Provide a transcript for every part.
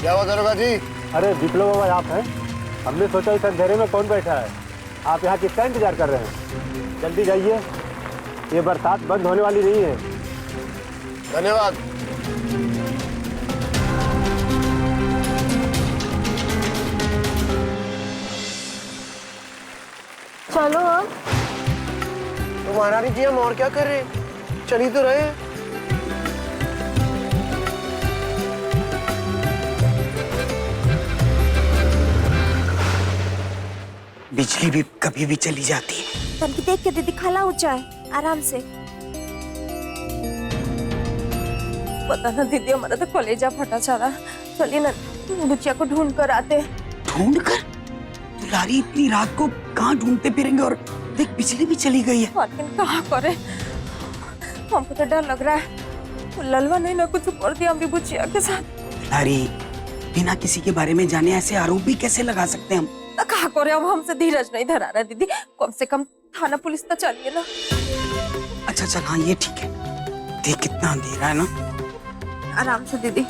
क्या हुआ दरोगा जी? अरे विप्लव बाबा आप हैं? हमने सोचा इस अंधेरे में कौन बैठा है। आप यहाँ किसका इंतजार कर रहे हैं? जल्दी जाइए, ये बरसात बंद होने वाली नहीं है। धन्यवाद। चलो अब। तो महारानी जी हम और क्या कर रहे हैं? चल ही तो रहे हैं। बिजली भी कभी भी चली जाती है। तनकी देख के दीदी खाला ऊंचा है, आराम से। पता ना दीदी, हमारा तो कलेजा फटा जा रहा। चलिए ना बुचिया को ढूंढ कर आते। ढूंढ कर? दुलारी इतनी रात को कहाँ ढूंढते फिरेंगे? और देख बिजली भी चली गई है। लेकिन कहाँ करे, हमको तो डर लग रहा है। वो ललवा नहीं ना कुछ कर दिया हमारी बुचिया के साथ। दुलारी, बिना किसी के बारे में जाने ऐसे आरोप भी कैसे लगा सकते हैं हम? कहाँ करे, अब हमसे धीरज नहीं धरा रहा दीदी। कम से कम थाना पुलिस तो चलिए ना। अच्छा चल, हाँ ये ठीक है। देख कितना अंधेरा है ना। आराम से दीदी।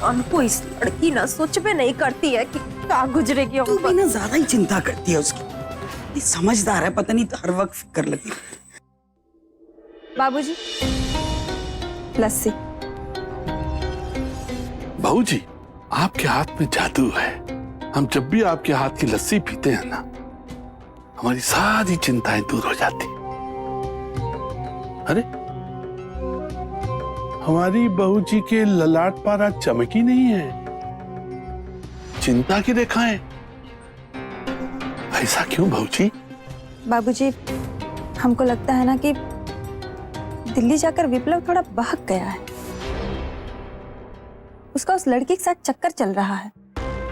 उनको इस लड़की ना सोच में नहीं करती है कि क्या गुजरेगी। तू भी ना ज्यादा ही चिंता करती है उसकी। ये समझदार है, पता नहीं हर वक्त फिक्र लगी। बाबूजी, लस्सी। बहू जी, आपके हाथ में जादू है। हम जब भी आपके हाथ की लस्सी पीते हैं ना, हमारी सारी चिंताएं दूर हो जाती। अरे हमारी बहू जी के ललाट पर आज चमक ही नहीं है, चिंता की रेखाएं। ऐसा क्यों बहू जी? बाबूजी, हमको लगता है ना कि दिल्ली जाकर विप्लव थोड़ा बहक गया है। उसका उस लड़की के साथ चक्कर चल रहा है।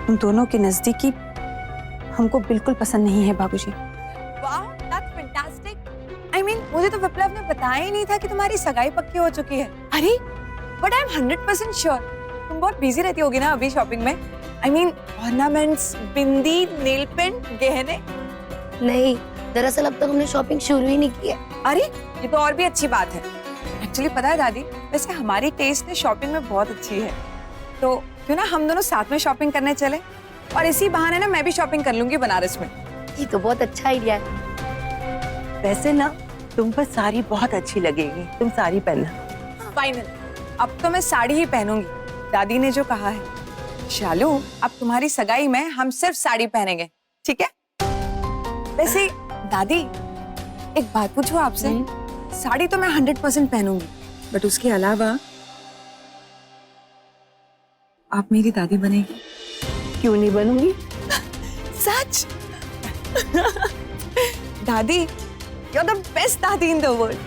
उन दोनों की नजदीकी हमको बिल्कुल पसंद नहीं है बाबूजी। वाह, that's fantastic. I mean, मुझे तो विप्लव ने बताया ही नहीं था कि तुम्हारी सगाई पक्की हो चुकी है। अरे, but I'm 100% sure. तुम बहुत बिजी रहती होगी ना अभी शॉपिंग में। I mean, ornaments, bindi, nail paint, गहने। नहीं, दरअसल अब तक हमने शॉपिंग शुरू ही नहीं की है। अरे, ये तो और भी अच्छी बात है। एक्चुअली पता है दादी, वैसे हमारी टेस्ट ने शॉपिंग में बहुत अच्छी है। तो क्यों ना हम दोनों साथ में शॉपिंग करने चले, और इसी बहाने ना मैं भी शॉपिंग कर लूंगी बनारस में। ये तो बहुत अच्छा आइडिया है। वैसे ना तुम पर साड़ी बहुत अच्छी लगेगी, तुम साड़ी पहनना। फाइनल, अब तो मैं साड़ी ही पहनूंगी। दादी ने जो कहा है। शालू, अब तुम्हारी सगाई में हम सिर्फ साड़ी पहनेंगे, ठीक है? वैसे दादी, एक बात पूछूं आपसे? साड़ी तो मैं 100% पहनूंगी, बट उसके अलावा आप मेरी दादी बनेगी? क्यों नहीं बनूंगी? सच? दादी, you're the best दादी in the world.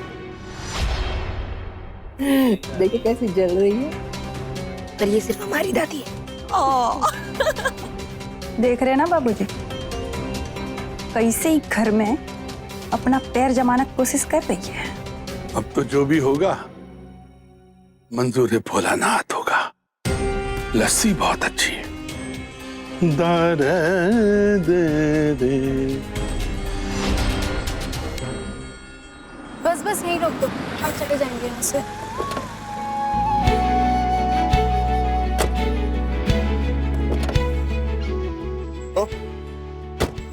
देखिए कैसी जल रही है। पर ये सिर्फ हमारी दादी है। देख रहे हैं ना बाबूजी, कैसे ही घर में अपना पैर जमाने की कोशिश कर रही है। अब तो जो भी होगा मंजूर भोलानाथ होगा। लस्सी बहुत अच्छी है। बस बस यहीं रोक दो, हम चले जाएंगे यहाँ से। तो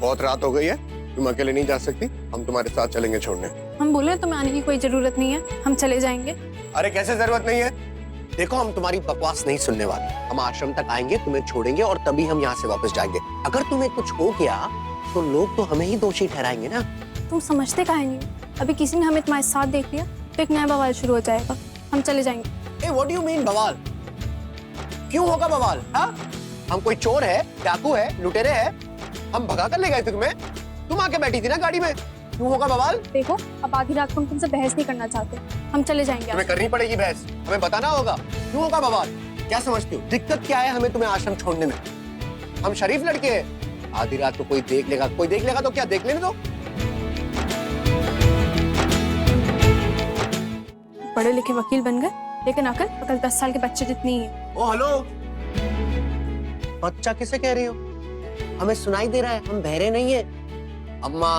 बहुत रात हो गई है, तुम अकेले नहीं जा सकती। हम तुम्हारे साथ चलेंगे छोड़ने। हम बोले तुम्हें आने की कोई जरूरत नहीं है, हम चले जाएंगे। अरे कैसे जरूरत नहीं है? देखो, हम तुम्हारी बकवास नहीं सुनने वाले। हम आश्रम तक आएंगे, तुम्हें छोड़ेंगे और तभी हम यहाँ से वापस जाएंगे। अगर तुम्हें कुछ हो गया तो लोग तो हमें ही दोषी ठहराएंगे ना। तुम समझते काहे नहीं? अभी किसी ने हमें तुम्हारे साथ देख लिया तो एक नया बवाल शुरू हो जाएगा। हम चले जाएंगे। ए, व्हाट डू यू मीन बवाल? क्यों होगा बवाल? हाँ, हम कोई चोर है, डाकू है, लुटेरे हैं? हम भगा कर ले गए थे तुम्हें? तुम आके बैठी थी ना गाड़ी में। क्यों होगा बवाल? देखो, अब आधी रात को हम तुमसे बहस नहीं करना चाहते। हम चले जाएंगे। तुम्हें करनी पड़ेगी बहस, हमें बताना होगा। क्यों होगा बवाल? क्या समझती हो? दिक्कत क्या है हमें तुम्हें आश्रम छोड़ने में? हम शरीफ लड़के हैं। आधी रात को कोई देख लेगा तो क्या, देख लेने दो। पढ़े लिखे वकील बन गए, लेकिन अकल 10 साल के बच्चे जितनी ही है। ओ हेलो, बच्चा किसे कह रही हो? हमें सुनाई दे रहा है, हम बहरे नहीं है। अम्मा,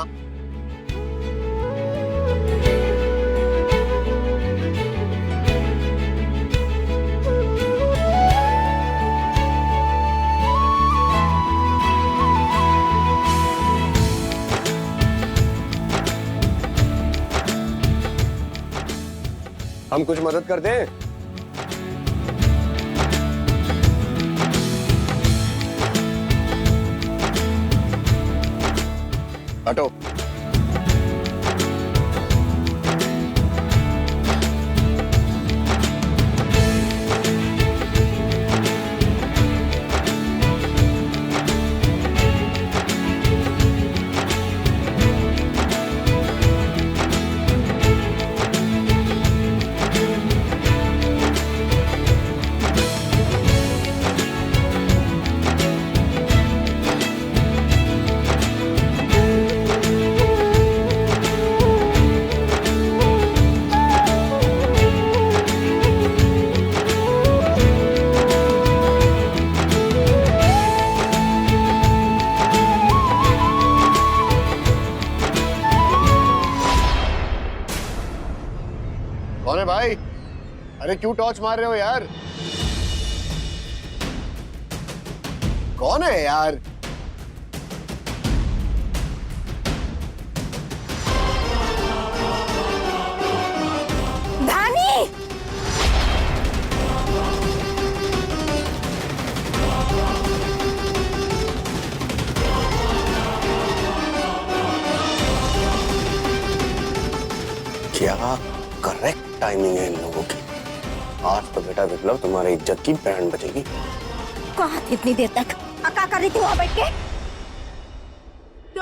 हम कुछ मदद कर दें? हटो। कौन है भाई? अरे क्यों टॉर्च मार रहे हो यार? कौन है यार? धानी! क्या करेक्ट टाइमिंग है इन लोगों की। आज तो बेटा विप्लव तुम्हारी इज्जत की बैंड बजेगी। कहाँ थी इतनी देर तक? क्या कर रही थी वहाँ बैठ के?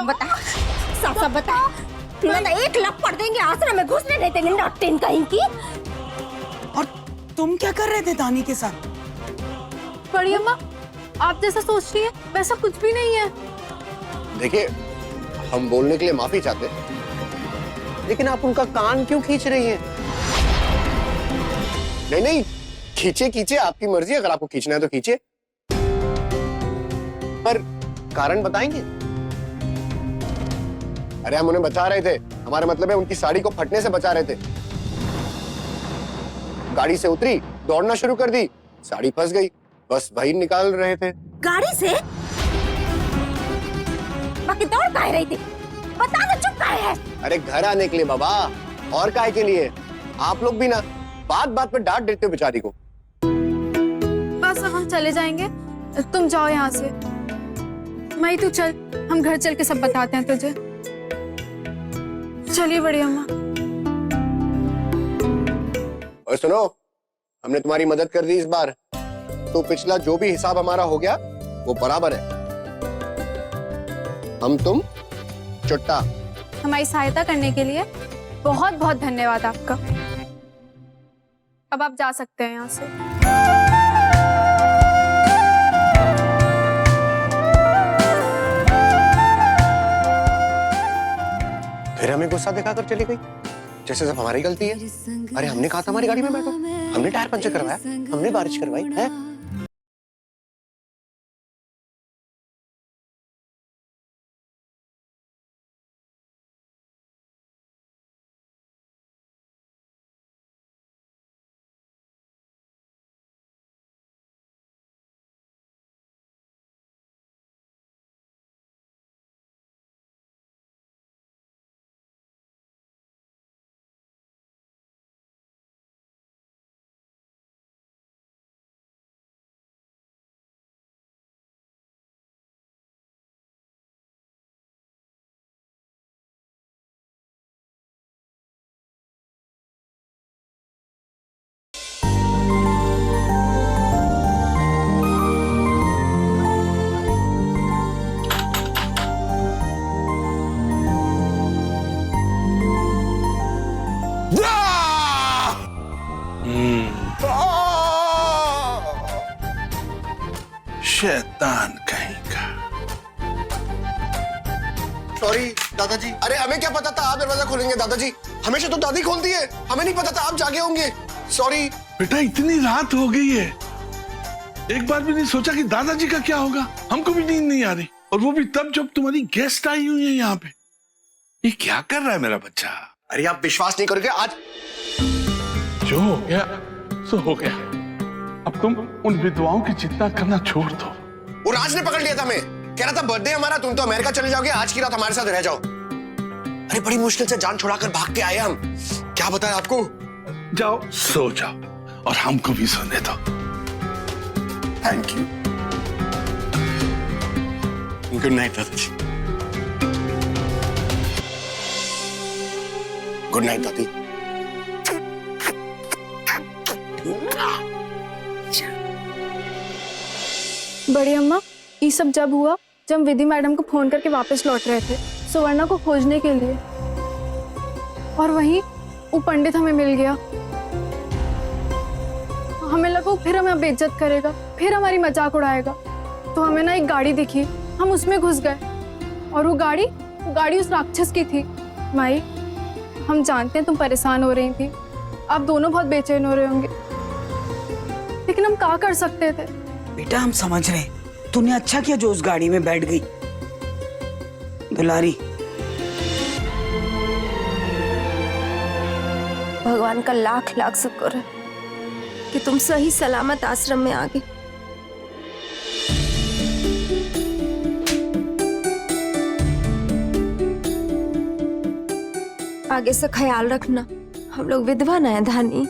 बता, साफ साफ बता। ना एक लप पड़ देंगे, आश्रम में घुसने नहीं देंगे, नट्टिन कहीं की। और तुम क्या कर रहे थे दानी के साथ? बड़ी अम्मा, आप जैसा सोच रही है वैसा कुछ भी नहीं है। देखिए, हम बोलने के लिए माफी चाहते हैं, लेकिन आप उनका कान क्यों खींच रही हैं? नहीं नहीं, खींचे खींचे, आपकी मर्जी, अगर आपको खींचना है तो खींचे, पर कारण बताएंगे? अरे हम उन्हें बचा रहे थे, हमारा मतलब है उनकी साड़ी को फटने से बचा रहे थे। गाड़ी से उतरी, दौड़ना शुरू कर दी, साड़ी फंस गई, बस वही निकाल रहे थे। गाड़ी से? बाकी दौड़ काहे रही थी? बता दो, चुप काहे है? अरे घर आने के लिए बाबा, और काहे के लिए? आप लोग भी ना बात बात पे डांट देते हो बेचारी को। बस अब हम चले जाएंगे, तुम जाओ यहाँ से। मई तू चल, हम घर चल के सब बताते हैं तुझे। चलिए बड़ी अम्मा। और सुनो, हमने तुम्हारी मदद कर दी इस बार, तो पिछला जो भी हिसाब हमारा हो गया वो बराबर है। हम तुम चुट्टा। हमारी सहायता करने के लिए बहुत बहुत धन्यवाद आपका। अब आप जा सकते हैं यहाँ से। फिर हमें गुस्सा दिखाकर चली गई, जैसे सब हमारी गलती है। अरे हमने कहा था हमारी गाड़ी में बैठो, हमने टायर पंचर करवाया, हमने बारिश करवाई है। शैतान कहीं का। सॉरी दादाजी। अरे हमें क्या पता था आप दरवाजा खोलेंगे दादाजी, हमेशा तो दादी खोलती है, हमें नहीं पता था आप जागे होंगे। सॉरी बेटा, इतनी रात हो गई है, एक बार भी नहीं सोचा कि दादाजी का क्या होगा? हमको भी नींद नहीं आ रही, और वो भी तब जब तुम्हारी गेस्ट आई हुई है यहाँ पे। ये क्या कर रहा है मेरा बच्चा? अरे आप विश्वास नहीं करोगे, आज जो हो गया सो हो गया। अब तुम उन विधवाओं की चिंता करना छोड़ दो। वो राज ने पकड़ लिया था, हमें कह रहा था बर्थडे हमारा, तुम तो अमेरिका चले जाओगे, आज की रात हमारे साथ रह जाओ। अरे बड़ी मुश्किल से जान छुड़ाकर भाग के आए हम, क्या बताया आपको? जाओ सो जाओ और हमको भी सोने दो। Thank you. गुड नाइट दादाजी। गुड नाइट दादी। बड़ी अम्मा, ये सब जब हुआ जब विधि मैडम को फोन करके वापस लौट रहे थे सुवर्णा को खोजने के लिए, और वहीं वो पंडित हमें मिल गया। हमें लगा वो फिर हमें बेइज्जत करेगा, फिर हमारी मजाक उड़ाएगा। तो हमें ना एक गाड़ी दिखी, हम उसमें घुस गए और वो गाड़ी उस राक्षस की थी। माई, हम जानते हैं तुम परेशान हो रही थी, आप दोनों बहुत बेचैन हो रहे होंगे, लेकिन हम क्या कर सकते थे। बेटा हम समझ रहे हैं, तूने अच्छा किया जो उस गाड़ी में बैठ गई। दुलारी, भगवान का लाख लाख शुक्र है कि तुम सही सलामत आश्रम में आ गई। आगे से ख्याल रखना, हम लोग विधवा न है धानी।